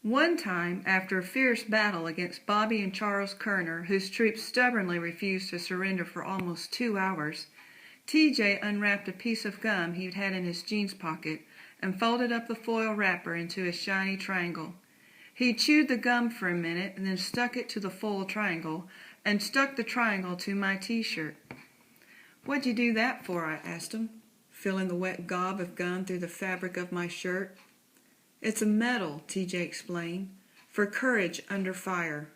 One time, after a fierce battle against Bobby and Charles Kerner, whose troops stubbornly refused to surrender for almost 2 hours, TJ unwrapped a piece of gum he'd had in his jeans pocket and folded up the foil wrapper into a shiny triangle. He chewed the gum for a minute and then stuck it to the foil triangle and stuck the triangle to my t-shirt. "What'd you do that for?" I asked him, filling the wet gob of gum through the fabric of my shirt. "It's a medal," TJ explained, "for courage under fire."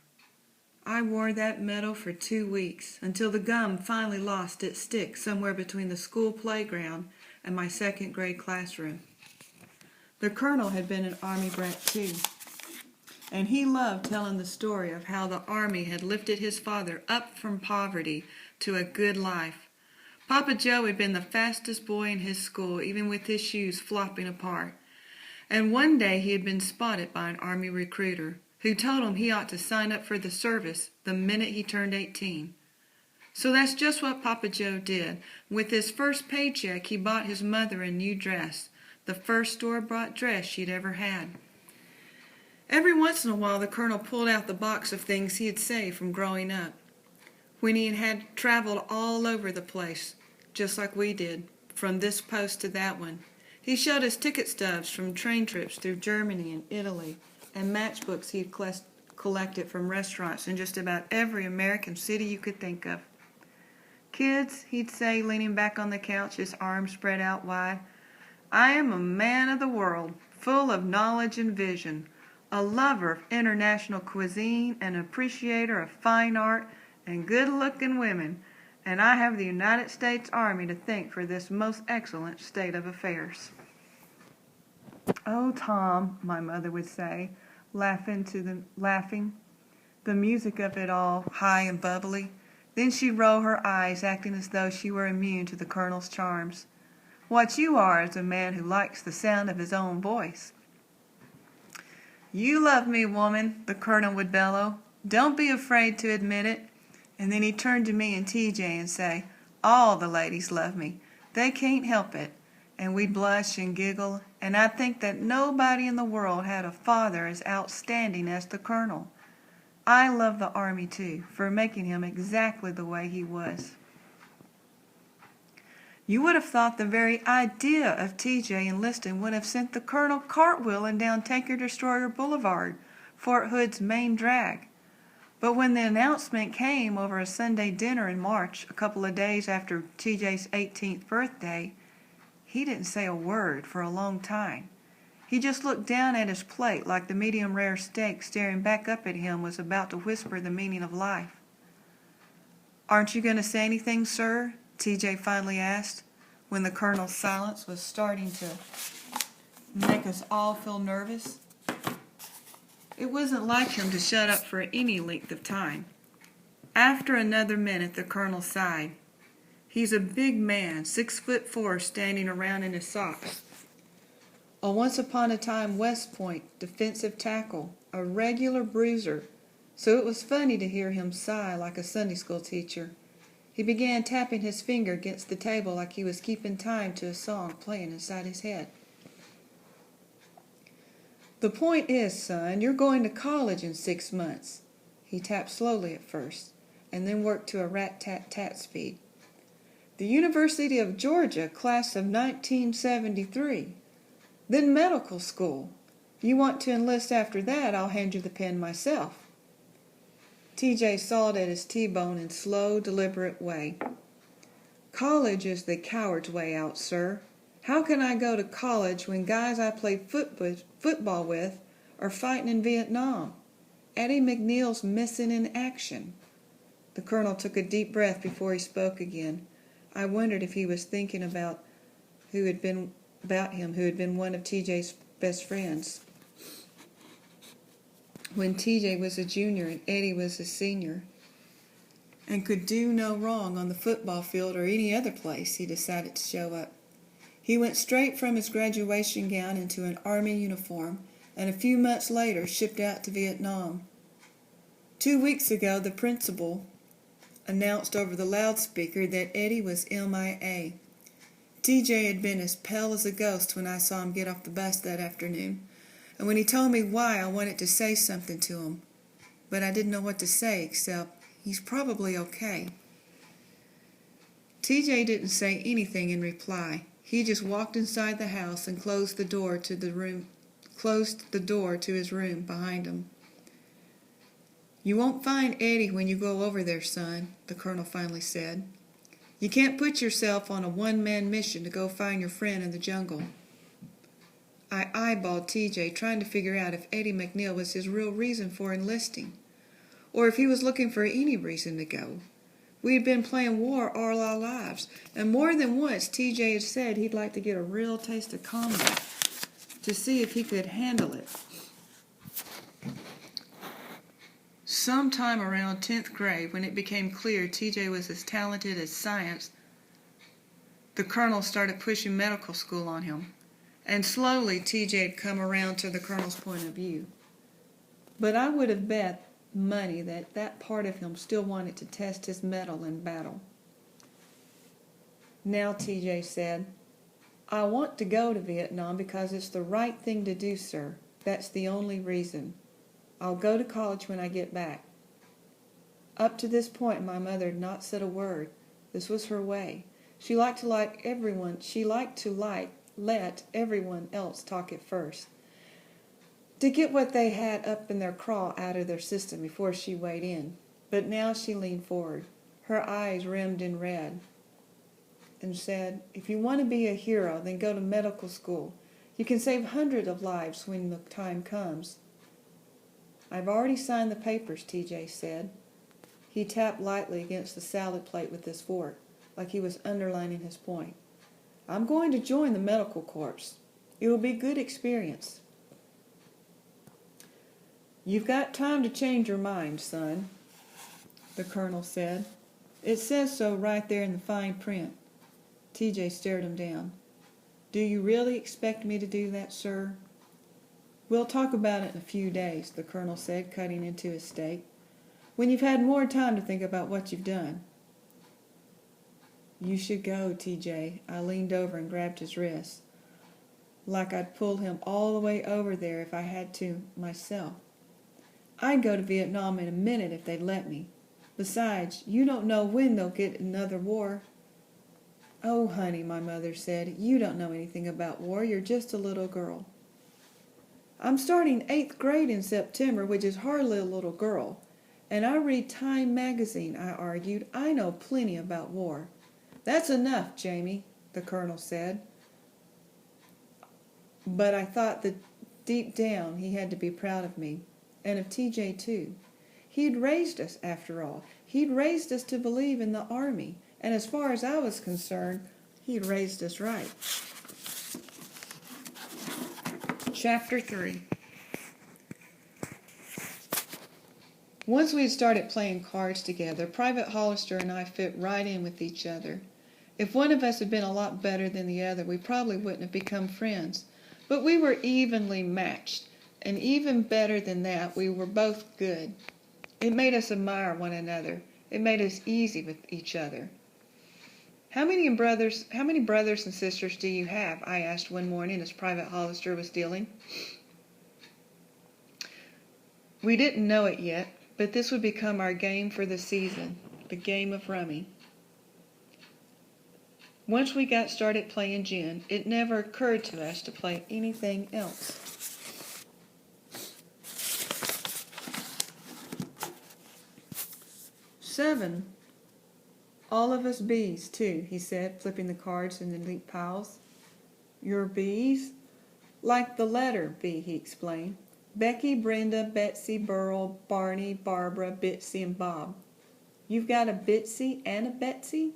I wore that medal for 2 weeks, until the gum finally lost its stick somewhere between the school playground and my second grade classroom. The colonel had been an Army brat too, and he loved telling the story of how the Army had lifted his father up from poverty to a good life. Papa Joe had been the fastest boy in his school, even with his shoes flopping apart. And one day he had been spotted by an Army recruiter who told him he ought to sign up for the service the minute he turned 18. So that's just what Papa Joe did. With his first paycheck, he bought his mother a new dress, the first store-bought dress she'd ever had. Every once in a while, the colonel pulled out the box of things he had saved from growing up, when he had traveled all over the place, just like we did, from this post to that one. He showed us ticket stubs from train trips through Germany and Italy, and matchbooks he had collected from restaurants in just about every American city you could think of. "Kids," he'd say, leaning back on the couch, his arms spread out wide, "I am a man of the world, full of knowledge and vision, a lover of international cuisine, an appreciator of fine art and good-looking women, and I have the United States Army to thank for this most excellent state of affairs." "Oh, Tom," my mother would say, laughing, the music of it all high and bubbly. Then she'd roll her eyes, acting as though she were immune to the colonel's charms. "What you are is a man who likes the sound of his own voice." "You love me, woman," the colonel would bellow. "Don't be afraid to admit it." And then he'd turn to me and TJ and say, "All the ladies love me. They can't help it." And we'd blush and giggle, and I'd think that nobody in the world had a father as outstanding as the colonel. I love the Army too, for making him exactly the way he was. You would have thought the very idea of TJ enlisting would have sent the colonel cartwheeling down Tanker Destroyer Boulevard, Fort Hood's main drag. But when the announcement came over a Sunday dinner in March, a couple of days after TJ's 18th birthday, he didn't say a word for a long time. He just looked down at his plate like the medium-rare steak staring back up at him was about to whisper the meaning of life. "Aren't you going to say anything, sir?" TJ finally asked, when the colonel's silence was starting to make us all feel nervous. It wasn't like him to shut up for any length of time. After another minute, the colonel sighed. He's a big man, 6'4", standing around in his socks. A once-upon-a-time West Point defensive tackle, a regular bruiser, so it was funny to hear him sigh like a Sunday school teacher. He began tapping his finger against the table like he was keeping time to a song playing inside his head. "The point is, son, you're going to college in 6 months." He tapped slowly at first, and then worked to a rat-tat-tat speed. "The University of Georgia, class of 1973. Then medical school. You want to enlist after that, I'll hand you the pen myself." TJ sawed at his T-bone in slow, deliberate way. "College is the coward's way out, sir. How can I go to college when guys I played football with are fighting in Vietnam? Eddie McNeil's missing in action." The colonel took a deep breath before he spoke again. I wondered if he was thinking about him who had been one of TJ's best friends when TJ was a junior and Eddie was a senior, and could do no wrong on the football field or any other place he decided to show up. He went straight from his graduation gown into an Army uniform, and a few months later shipped out to Vietnam. 2 weeks ago, the principal announced over the loudspeaker that Eddie was MIA. TJ had been as pale as a ghost when I saw him get off the bus that afternoon. And when he told me why, I wanted to say something to him. But I didn't know what to say except, he's probably okay. TJ didn't say anything in reply. He just walked inside the house and closed the door to his room behind him. You won't find Eddie when you go over there, son, the colonel finally said. You can't put yourself on a one-man mission to go find your friend in the jungle. I eyeballed TJ, trying to figure out if Eddie McNeil was his real reason for enlisting, or if he was looking for any reason to go. We had been playing war all our lives, and more than once TJ had said he'd like to get a real taste of combat, to see if he could handle it. Sometime around 10th grade, when it became clear TJ was as talented as science, the colonel started pushing medical school on him. And slowly TJ had come around to the colonel's point of view. But I would have bet money that that part of him still wanted to test his mettle in battle. Now TJ said, I want to go to Vietnam because it's the right thing to do, sir. That's the only reason. I'll go to college when I get back. Up to this point, my mother had not said a word. This was her way. She liked to let everyone else talk at first, to get what they had up in their craw out of their system before she weighed in. But now she leaned forward, her eyes rimmed in red, and said, if you want to be a hero, then go to medical school. You can save hundreds of lives when the time comes. I've already signed the papers, TJ said. He tapped lightly against the salad plate with his fork, like he was underlining his point. I'm going to join the medical corps. It will be a good experience. You've got time to change your mind, son, the colonel said. It says so right there in the fine print. TJ stared him down. Do you really expect me to do that, sir? We'll talk about it in a few days, the colonel said, cutting into his steak, when you've had more time to think about what you've done. You should go, TJ. I leaned over and grabbed his wrist, like I'd pull him all the way over there if I had to myself. I'd go to Vietnam in a minute if they'd let me. Besides, you don't know when they'll get another war. Oh, honey, my mother said, you don't know anything about war. You're just a little girl. I'm starting 8th grade in September, which is hardly a little girl. And I read Time magazine, I argued. I know plenty about war. That's enough, Jamie, the colonel said. But I thought that deep down he had to be proud of me, and of TJ too. He'd raised us, after all. He'd raised us to believe in the Army, and as far as I was concerned, he'd raised us right. Chapter 3. Once we had started playing cards together, Private Hollister and I fit right in with each other. If one of us had been a lot better than the other, we probably wouldn't have become friends. But we were evenly matched, and even better than that, we were both good. It made us admire one another. It made us easy with each other. How many brothers and sisters do you have? I asked one morning as Private Hollister was dealing. We didn't know it yet, but this would become our game for the season, the game of rummy. Once we got started playing gin, it never occurred to us to play anything else. "7. All of us B's, too," he said, flipping the cards into neat piles. "Your B's?" "Like the letter B," he explained. "Becky, Brenda, Betsy, Burl, Barney, Barbara, Bitsy, and Bob." "You've got a Bitsy and a Betsy?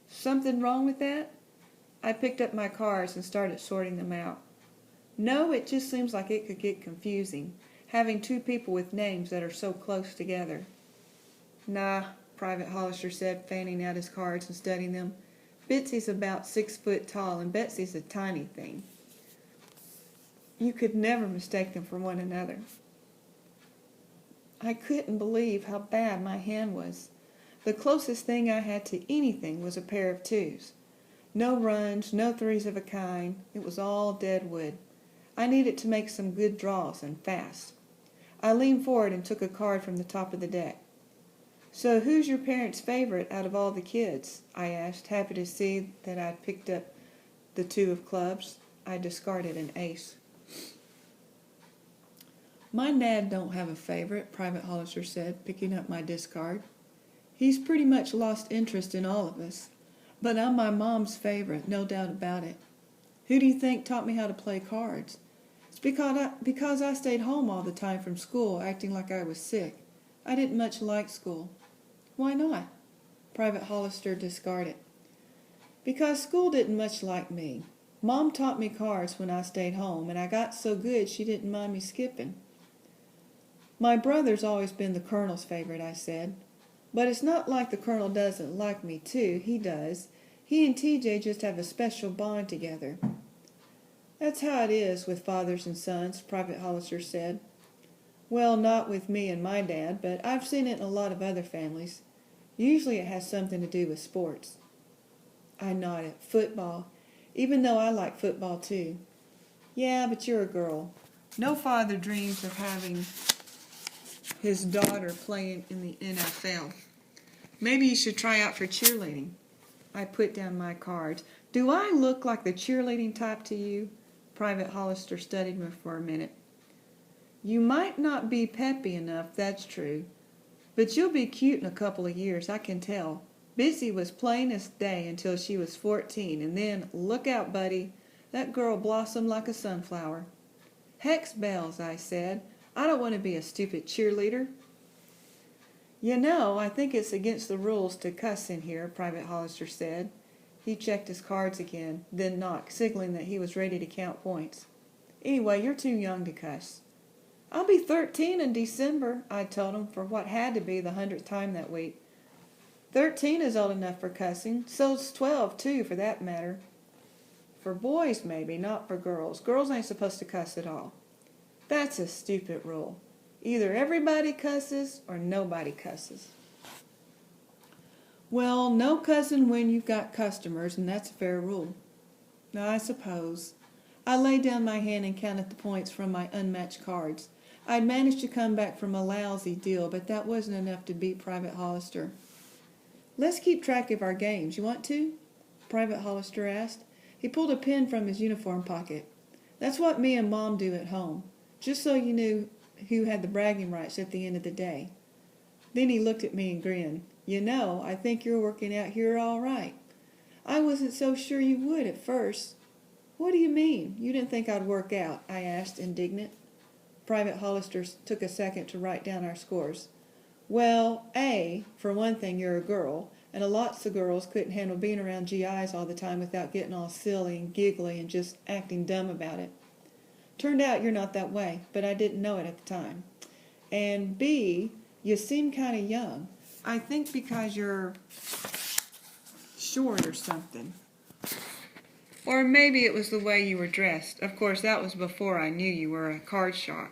Something wrong with that?" I picked up my cards and started sorting them out. "No, it just seems like it could get confusing, having two people with names that are so close together." "Nah," Private Hollister said, fanning out his cards and studying them. "Bitsy's about 6 foot tall, and Betsy's a tiny thing. You could never mistake them for one another." I couldn't believe how bad my hand was. The closest thing I had to anything was a pair of 2s. No runs, no 3s of a kind. It was all dead wood. I need it to make some good draws and fast. I leaned forward and took a card from the top of the deck. So who's your parents' favorite out of all the kids? I asked, happy to see that I'd picked up the 2 of clubs. I discarded an ace. My dad don't have a favorite, Private Hollister said, picking up my discard. He's pretty much lost interest in all of us. But I'm my mom's favorite, no doubt about it. Who do you think taught me how to play cards? It's because I stayed home all the time from school, acting like I was sick. I didn't much like school. Why not? Private Hollister discarded. Because school didn't much like me. Mom taught me cards when I stayed home, and I got so good she didn't mind me skipping. My brother's always been the Colonel's favorite, I said. But it's not like the Colonel doesn't like me, too. He does. He and TJ just have a special bond together. That's how it is with fathers and sons, Private Hollister said. Well, not with me and my dad, but I've seen it in a lot of other families. Usually it has something to do with sports. I nodded. Football. Even though I like football, too. Yeah, but you're a girl. No father dreams of having his daughter playing in the NFL. Maybe you should try out for cheerleading. I put down my cards. Do I look like the cheerleading type to you? Private Hollister studied me for a minute. You might not be peppy enough, that's true. But you'll be cute in a couple of years, I can tell. Busy was plain as day until she was 14, and then, look out, buddy, that girl blossomed like a sunflower. Hex bells, I said. I don't want to be a stupid cheerleader. You know, I think it's against the rules to cuss in here, Private Hollister said. He checked his cards again, then knocked, signaling that he was ready to count points. Anyway, you're too young to cuss. I'll be 13 in December, I told him, for what had to be the 100th time that week. 13 is old enough for cussing. So's 12, too, for that matter. For boys, maybe, not for girls. Girls ain't supposed to cuss at all. That's a stupid rule. Either everybody cusses or nobody cusses. Well, no cussing when you've got customers, and that's a fair rule. I suppose. I laid down my hand and counted the points from my unmatched cards. I'd managed to come back from a lousy deal, but that wasn't enough to beat Private Hollister. Let's keep track of our games. You want to? Private Hollister asked. He pulled a pen from his uniform pocket. That's what me and Mom do at home, just so you knew who had the bragging rights at the end of the day. Then he looked at me and grinned. You know, I think you're working out here all right. I wasn't so sure you would at first. What do you mean? You didn't think I'd work out? I asked, indignant. Private Hollister took a second to write down our scores. Well, for one thing, you're a girl, and lots of girls couldn't handle being around GIs all the time without getting all silly and giggly and just acting dumb about it. Turned out you're not that way, but I didn't know it at the time. And B, you seem kind of young. I think because you're short or something. Or maybe it was the way you were dressed. Of course, that was before I knew you were a card shark.